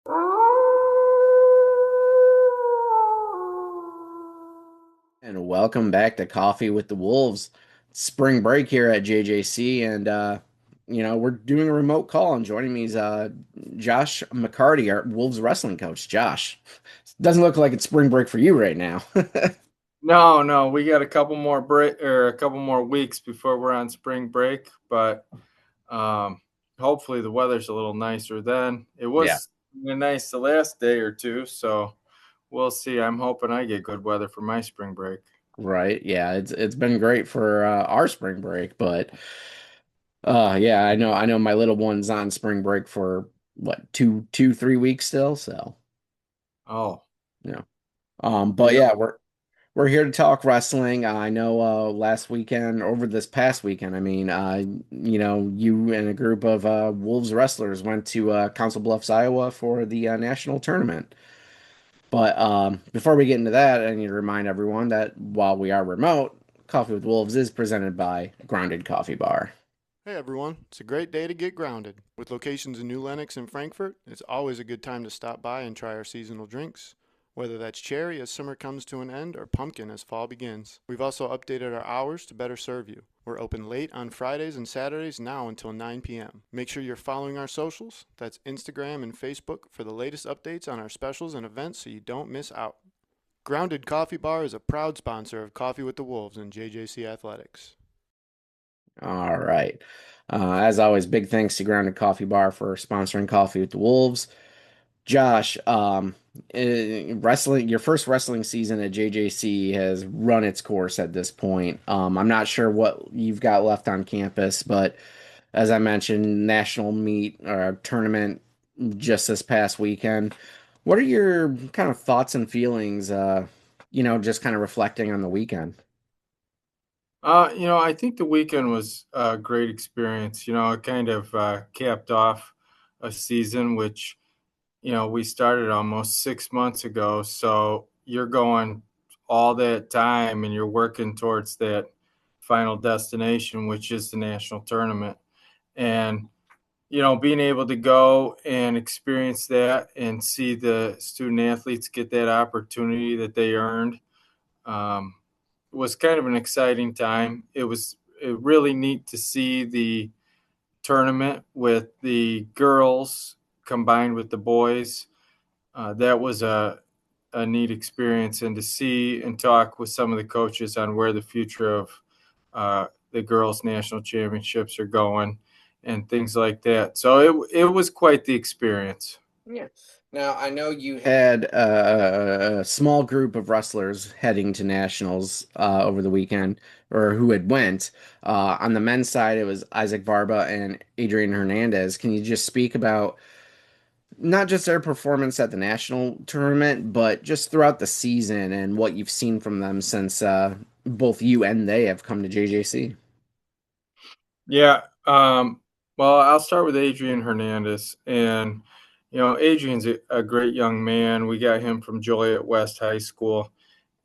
And welcome back to Coffee with the Wolves. Spring break here at JJC, and we're doing a remote call. And joining me is Josh McCarty, our Wolves wrestling coach. Josh, doesn't look like it's spring break for you right now. No, we got a couple more a couple more weeks before we're on spring break, but um, hopefully the weather's a little nicer then. It Yeah, was nice the last day or two, so we'll see. I'm hoping I get good weather for my spring break. right. Yeah, it's been great for our spring break, but yeah, I know my little one's on spring break for what 3 weeks still. So Oh, yeah, but yeah. yeah, we're here to talk wrestling. I know last weekend, over this past weekend, you and a group of Wolves wrestlers went to Council Bluffs, Iowa for the national tournament. But before we get into that, I need to remind everyone that while we are remote, Coffee with Wolves is presented by Grounded Coffee Bar. Hey everyone, it's a great day to get grounded. With locations in New Lenox and Frankfort, it's always a good time to stop by and try our seasonal drinks. Whether that's cherry as summer comes to an end or pumpkin as fall begins. We've also updated our hours to better serve you. We're open late on Fridays and Saturdays now until 9 p.m. Make sure you're following our socials, that's Instagram and Facebook, for the latest updates on our specials and events so you don't miss out. Grounded Coffee Bar is a proud sponsor of Coffee with the Wolves and JJC Athletics. All right. As always, big thanks to Grounded Coffee Bar for sponsoring Coffee with the Wolves. Josh, wrestling, your first wrestling season at JJC has run its course at this point. I'm not sure what you've got left on campus, but as I mentioned, national meet or tournament just this past weekend. What are your kind of thoughts and feelings, just kind of reflecting on the weekend? I think the weekend was a great experience. It kind of capped off a season which we started almost 6 months ago. So you're going all that time and you're working towards that final destination, which is the national tournament. And, being able to go and experience that and see the student athletes get that opportunity that they earned um, was kind of an exciting time. It was really neat to see the tournament with the girls combined with the boys. That was a neat experience, and to see and talk with some of the coaches on where the future of the girls' national championships are going and things like that. So it was quite the experience. Yeah. Now, I know you had a small group of wrestlers heading to nationals over the weekend, or who had went. On the men's side, it was Isaac Varba and Adrian Hernandez. Can you just speak about not just their performance at the national tournament, but just throughout the season and what you've seen from them since both you and they have come to JJC? Yeah. Well, I'll start with Adrian Hernandez. And, Adrian's a great young man. We got him from Joliet West High School.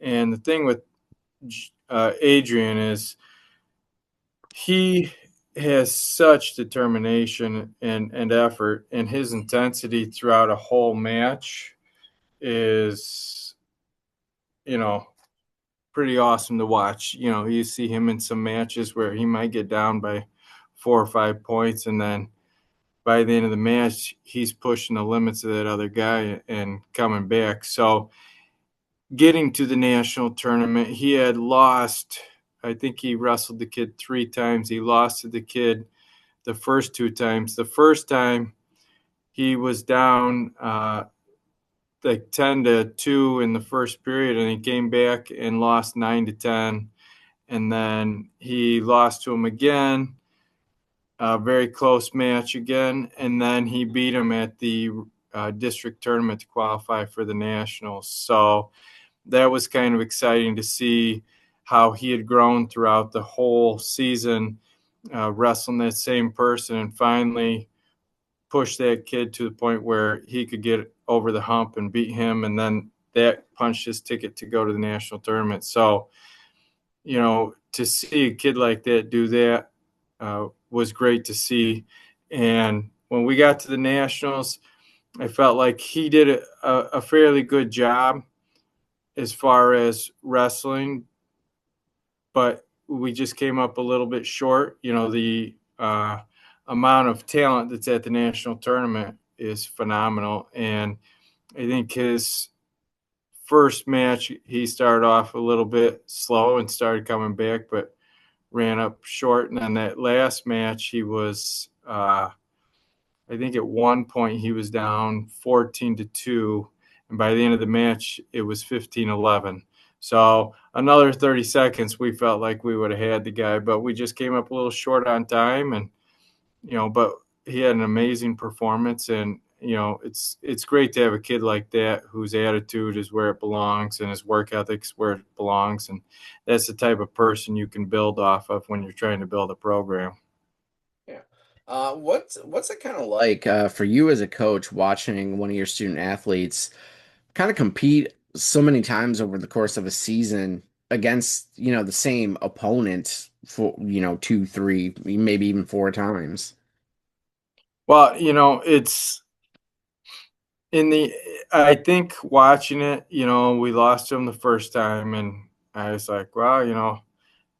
And the thing with Adrian is he has such determination and effort, and his intensity throughout a whole match is, you know, pretty awesome to watch. You see him in some matches where he might get down by 4 or 5 points, and then by the end of the match, he's pushing the limits of that other guy and coming back. So, getting to the national tournament, he had lost. I think he wrestled the kid 3 times. He lost to the kid the first 2 times. The first time he was down like 10-2 in the first period, and he came back and lost 9-10. And then he lost to him again, a very close match again. And then he beat him at the district tournament to qualify for the nationals. So that was kind of exciting to see how he had grown throughout the whole season, wrestling that same person, and finally push that kid to the point where he could get over the hump and beat him. And then that punched his ticket to go to the national tournament. So, to see a kid like that do that was great to see. And when we got to the nationals, I felt like he did a fairly good job as far as wrestling, but we just came up a little bit short. The amount of talent that's at the national tournament is phenomenal. And I think his first match, he started off a little bit slow and started coming back, but ran up short. And then that last match, he was, I think at one point he was down 14-2. And by the end of the match, it was 15-11. So another 30 seconds, we felt like we would have had the guy, but we just came up a little short on time. And, but he had an amazing performance. And, it's great to have a kid like that whose attitude is where it belongs and his work ethic is where it belongs. And that's the type of person you can build off of when you're trying to build a program. Yeah. What's it kind of like for you as a coach watching one of your student athletes kind of compete so many times over the course of a season against, the same opponent for, two, three, maybe even four times? Well, it's in the I think watching it, we lost him the first time, and I was like, well,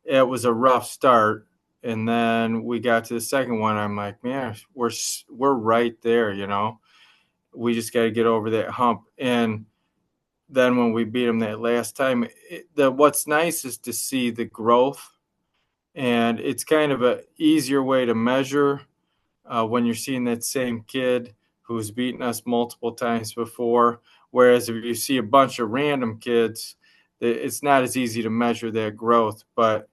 it was a rough start. And then we got to the second one. I'm like, man, we're right there. We just got to get over that hump. And then when we beat him that last time, what's nice is to see the growth, and it's kind of a easier way to measure when you're seeing that same kid who's beaten us multiple times before. Whereas if you see a bunch of random kids, it's not as easy to measure that growth. But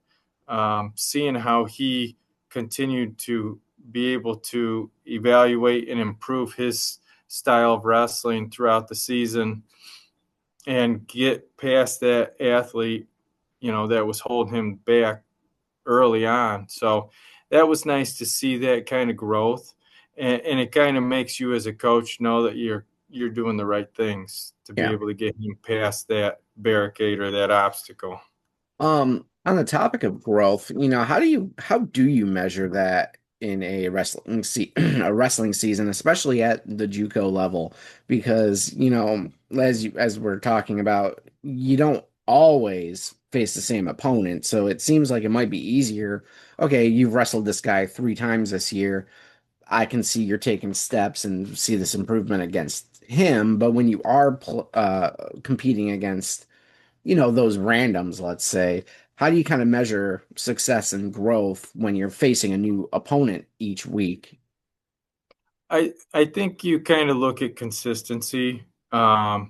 seeing how he continued to be able to evaluate and improve his style of wrestling throughout the season and get past that athlete, that was holding him back early on. So that was nice to see that kind of growth. And it kind of makes you as a coach know that you're doing the right things to be Yeah. able to get him past that barricade or that obstacle. On the topic of growth, how do you measure that in a a wrestling season, especially at the JUCO level? Because, as we're talking about, you don't always face the same opponent. So it seems like it might be easier. Okay, you've wrestled this guy three times this year. I can see you're taking steps and see this improvement against him. But when you are competing against those randoms, let's say, how do you kind of measure success and growth when you're facing a new opponent each week? I think you kind of look at consistency. Sometimes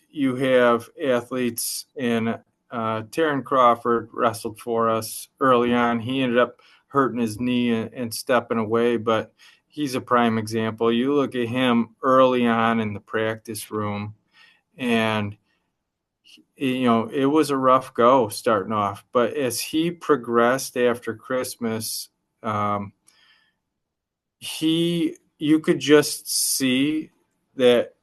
you have athletes, and Taryn Crawford wrestled for us early on. He ended up hurting his knee and stepping away, but he's a prime example. You look at him early on in the practice room, and it was a rough go starting off. But as he progressed after Christmas, you could just see that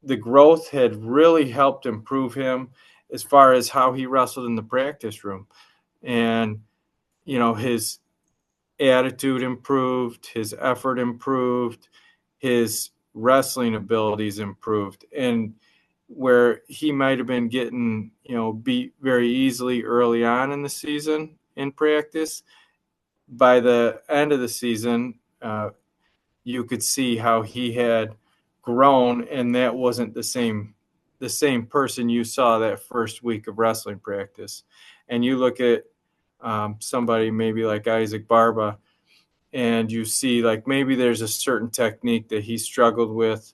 the growth had really helped improve him as far as how he wrestled in the practice room. And, his attitude improved, his effort improved, his wrestling abilities improved. And where he might have been getting, beat very easily early on in the season in practice, by the end of the season, you could see how he had grown, and that wasn't the same person you saw that first week of wrestling practice. And you look at somebody maybe like Isaac Barba, and you see like maybe there's a certain technique that he struggled with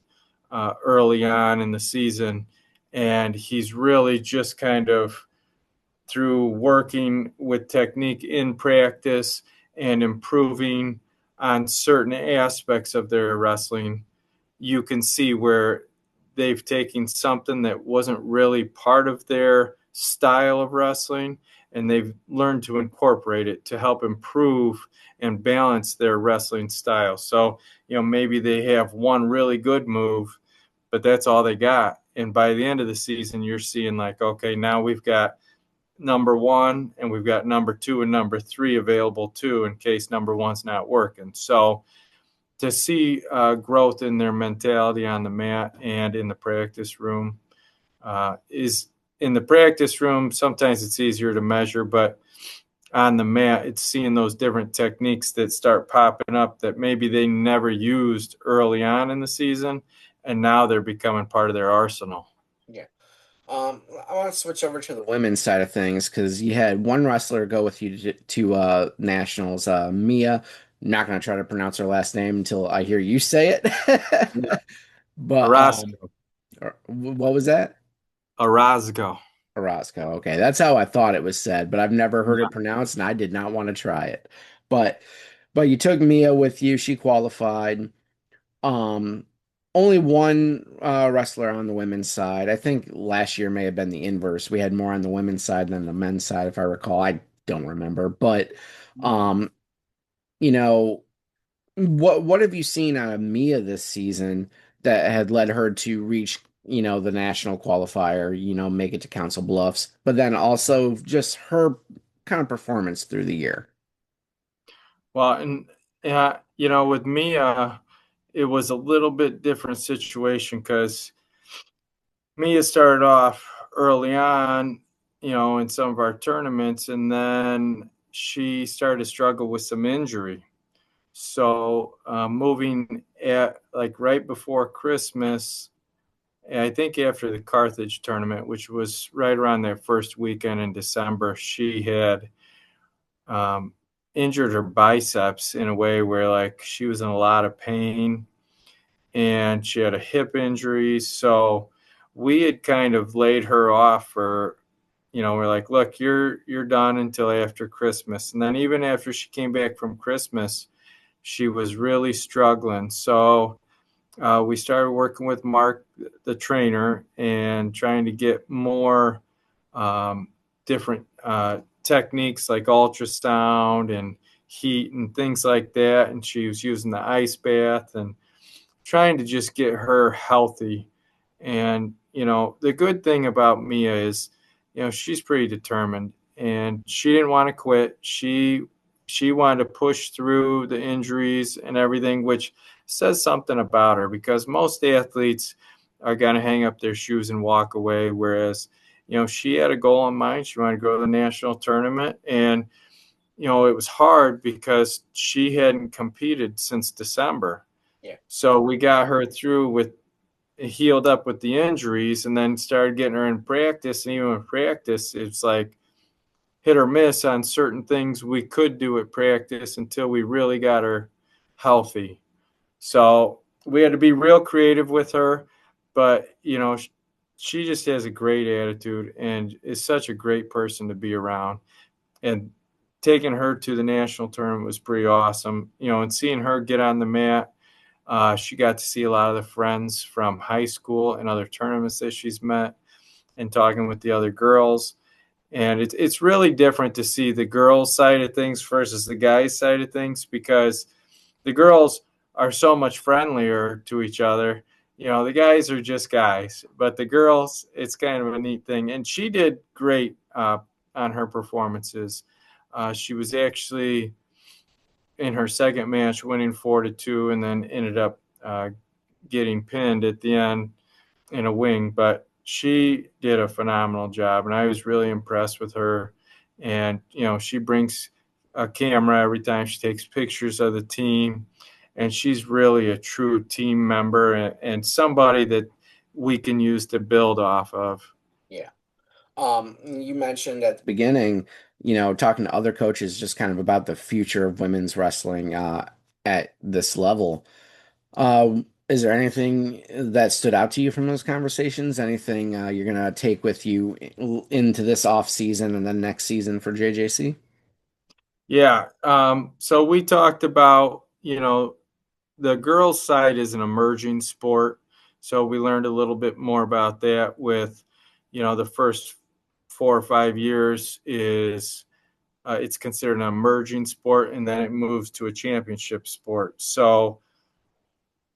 early on in the season, and he's really just kind of through working with technique in practice and improving on certain aspects of their wrestling, you can see where they've taken something that wasn't really part of their style of wrestling, and they've learned to incorporate it to help improve and balance their wrestling style. So, maybe they have one really good move, but that's all they got. And by the end of the season, you're seeing like, okay, now we've got number one and we've got number two and number three available too in case number one's not working. So to see growth in their mentality on the mat and in the practice room. Is in the practice room, sometimes it's easier to measure, but on the mat, it's seeing those different techniques that start popping up that maybe they never used early on in the season, and now they're becoming part of their arsenal. Yeah. I want to switch over to the women's side of things because you had one wrestler go with you to nationals, Mia. Not going to try to pronounce her last name until I hear you say Yeah. it. But Orozco. what was that? Orozco. Orozco. Okay, that's how I thought it was said, but I've never heard it pronounced, and I did not want to try it. But you took Mia with you. She qualified. Um, Only one wrestler on the women's side. I think last year may have been the inverse. We had more on the women's side than the men's side, if I recall. I don't remember, but um, you know, what have you seen out of Mia this season that had led her to reach, the national qualifier, make it to Council Bluffs, but then also just her kind of performance through the year? Well, and yeah, with me, it was a little bit different situation because Mia started off early on, in some of our tournaments, and then she started to struggle with some injury. So moving at like right before Christmas, I think after the Carthage tournament, which was right around that first weekend in December, she had um, injured her biceps in a way where like she was in a lot of pain and she had a hip injury. So we had kind of laid her off for, we're like, look, you're done until after Christmas. And then even after she came back from Christmas, she was really struggling. So we started working with Mark, the trainer, and trying to get more different techniques like ultrasound and heat and things like that. And she was using the ice bath and trying to just get her healthy. And, the good thing about Mia is, she's pretty determined and she didn't want to quit. She wanted to push through the injuries and everything, which says something about her because most athletes are going to hang up their shoes and walk away. Whereas, she had a goal in mind. She wanted to go to the national tournament. And, it was hard because she hadn't competed since December. Yeah. So we got her through with healed up with the injuries and then started getting her in practice. And even in practice, it's like hit or miss on certain things we could do at practice until we really got her healthy. So we had to be real creative with her, but she just has a great attitude and is such a great person to be around. And taking her to the national tournament was pretty awesome, and seeing her get on the mat. She got to see a lot of the friends from high school and other tournaments that she's met and talking with the other girls. And it's really different to see the girls' side of things versus the guys' side of things because the girls are so much friendlier to each other. The guys are just guys, but the girls, it's kind of a neat thing. And she did great on her performances. She was actually in her second match winning 4-2 and then ended up getting pinned at the end in a wing. But she did a phenomenal job, and I was really impressed with her. And, she brings a camera every time she takes pictures of the team. And she's really a true team member and somebody that we can use to build off of. Yeah. You mentioned at the beginning, talking to other coaches just kind of about the future of women's wrestling at this level. Is there anything that stood out to you from those conversations? Anything you're gonna take with you into this off season and then next season for JJC? Yeah. So we talked about, the girls' side is an emerging sport. So we learned a little bit more about that with, the first 4 or 5 years is it's considered an emerging sport and then it moves to a championship sport. So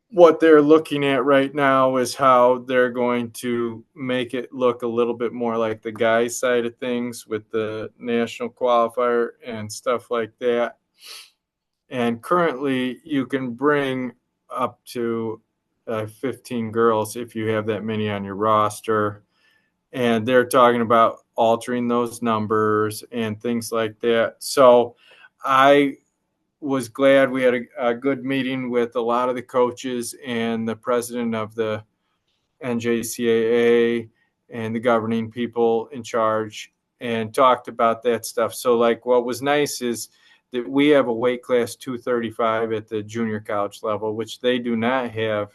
what they're looking at right now is how they're going to make it look a little bit more like the guys' side of things with the national qualifier and stuff like that. And currently, you can bring up to 15 girls if you have that many on your roster. And they're talking about altering those numbers and things like that. So I was glad we had a good meeting with a lot of the coaches and the president of the NJCAA and the governing people in charge and talked about that stuff. So, like, what was nice is that we have a weight class 235 at the junior college level, which they do not have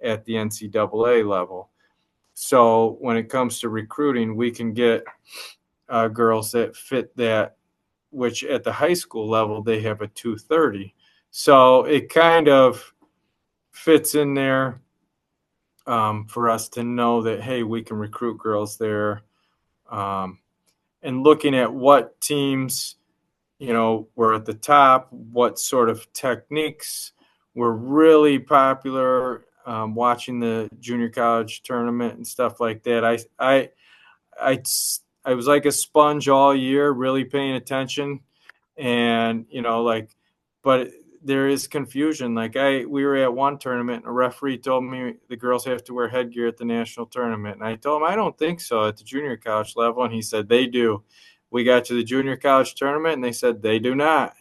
at the NCAA level. So, when it comes to recruiting, we can get girls that fit that, which at the high school level, they have a 230. So, it kind of fits in there for us to know that, hey, we can recruit girls there. Um, and looking at what teams, were at the top, what sort of techniques were really popular, watching the junior college tournament and stuff like that. I, I was like a sponge all year, really paying attention. And, but there is confusion. Like we were at one tournament and a referee told me the girls have to wear headgear at the national tournament. And I told him, I don't think so at the junior college level. And he said, they do. We got to the junior college tournament and they said they do not.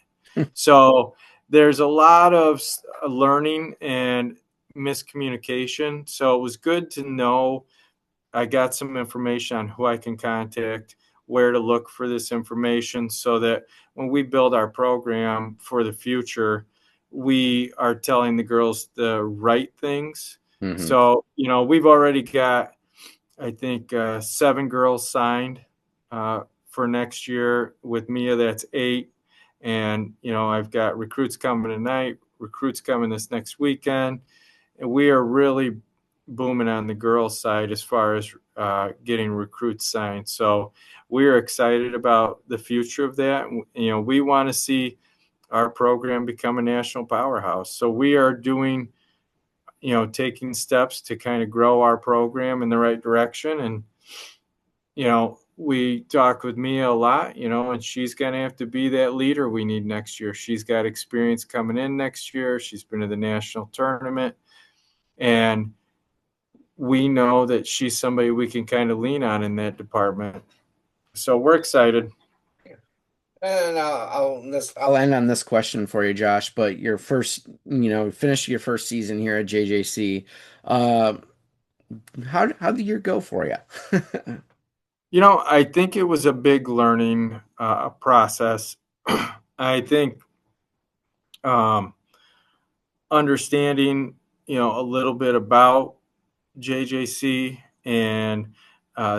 So there's a lot of learning and miscommunication. So it was good to know. I got some information on who I can contact, where to look for this information, so that when we build our program for the future, we are telling the girls the right things. Mm-hmm. So, we've already got, I think, 7 girls signed for next year. With Mia, that's 8. And, I've got recruits coming tonight, recruits coming this next weekend. And we are really booming on the girls' side as far as getting recruits signed. So we're excited about the future of that. We want to see our program become a national powerhouse. So we are doing, taking steps to kind of grow our program in the right direction. And, we talk with Mia a lot, and she's going to have to be that leader we need next year. She's got experience coming in next year. She's been to the national tournament. And we know that she's somebody we can kind of lean on in that department. So we're excited. And I'll end on this question for you, Josh. But your first, finish your first season here at JJC. How'd the year go for you? I think it was a big learning process. I think understanding, a little bit about JJC and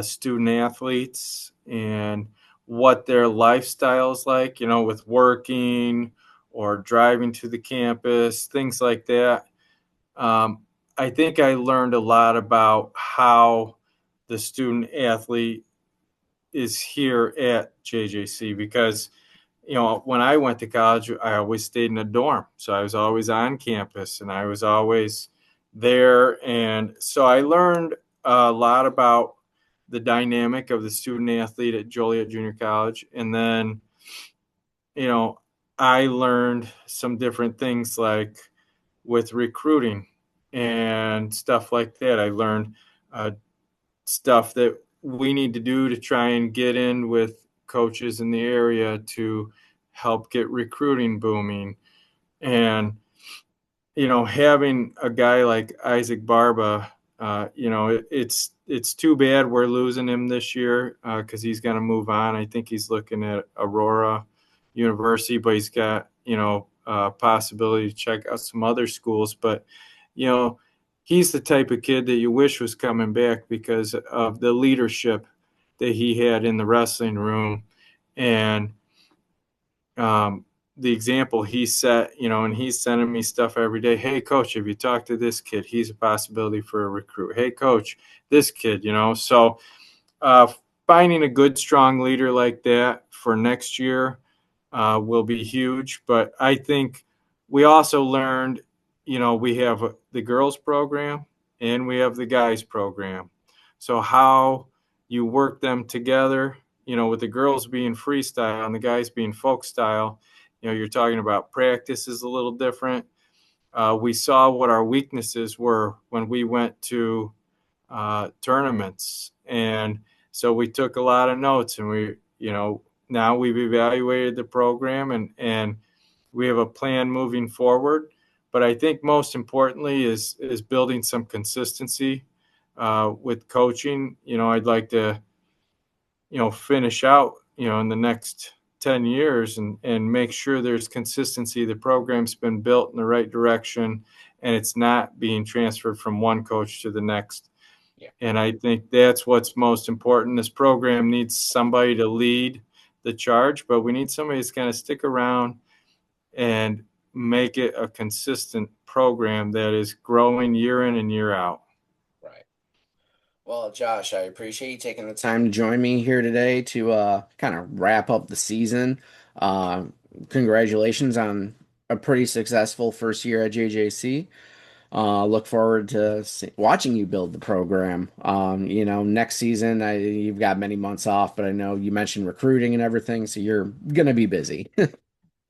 student athletes and what their lifestyle is like, with working or driving to the campus, things like that. I think I learned a lot about how the student athlete is here at JJC because, when I went to college, I always stayed in a dorm. So I was always on campus and I was always there. And so I learned a lot about the dynamic of the student athlete at Joliet Junior College. And then, I learned some different things like with recruiting and stuff like that. I learned stuff that we need to do to try and get in with coaches in the area to help get recruiting booming. And, having a guy like Isaac Barba, it's too bad we're losing him this year because he's going to move on. I think he's looking at Aurora University, but he's got, possibility to check out some other schools. But, he's the type of kid that you wish was coming back because of the leadership that he had in the wrestling room and the example he set, and he's sending me stuff every day. Hey, coach, have you talked to this kid? He's a possibility for a recruit. Hey, coach, this kid, So finding a good, strong leader like that for next year will be huge. But I think we also learned, we have the girls program and we have the guys program. So how you work them together, with the girls being freestyle and the guys being folk style, You're talking about practice is a little different. We saw what our weaknesses were when we went to tournaments, and so we took a lot of notes, and now we've evaluated the program, and we have a plan moving forward. But I think most importantly is building some consistency with coaching. I'd like to finish out in the next 10 years and make sure there's consistency. The program's been built in the right direction, and it's not being transferred from one coach to the next. Yeah. And I think that's what's most important. This program needs somebody to lead the charge, but we need somebody that's going to stick around and make it a consistent program that is growing year in and year out. Right. Well, Josh, I appreciate you taking the time to join me here today to kind of wrap up the season. Uh, Congratulations on a pretty successful first year at JJC. Look forward to watching you build the program. Next season, you've got many months off, but I know you mentioned recruiting and everything, so you're gonna be busy.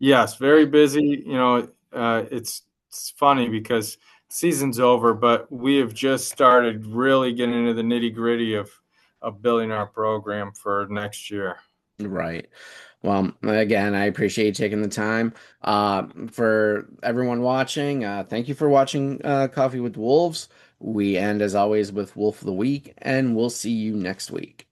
Yes, very busy. It's funny because season's over, but we have just started really getting into the nitty gritty of building our program for next year. Right. Well, again, I appreciate you taking the time. For everyone watching, thank you for watching Coffee with Wolves. We end as always with Wolf of the Week, and we'll see you next week.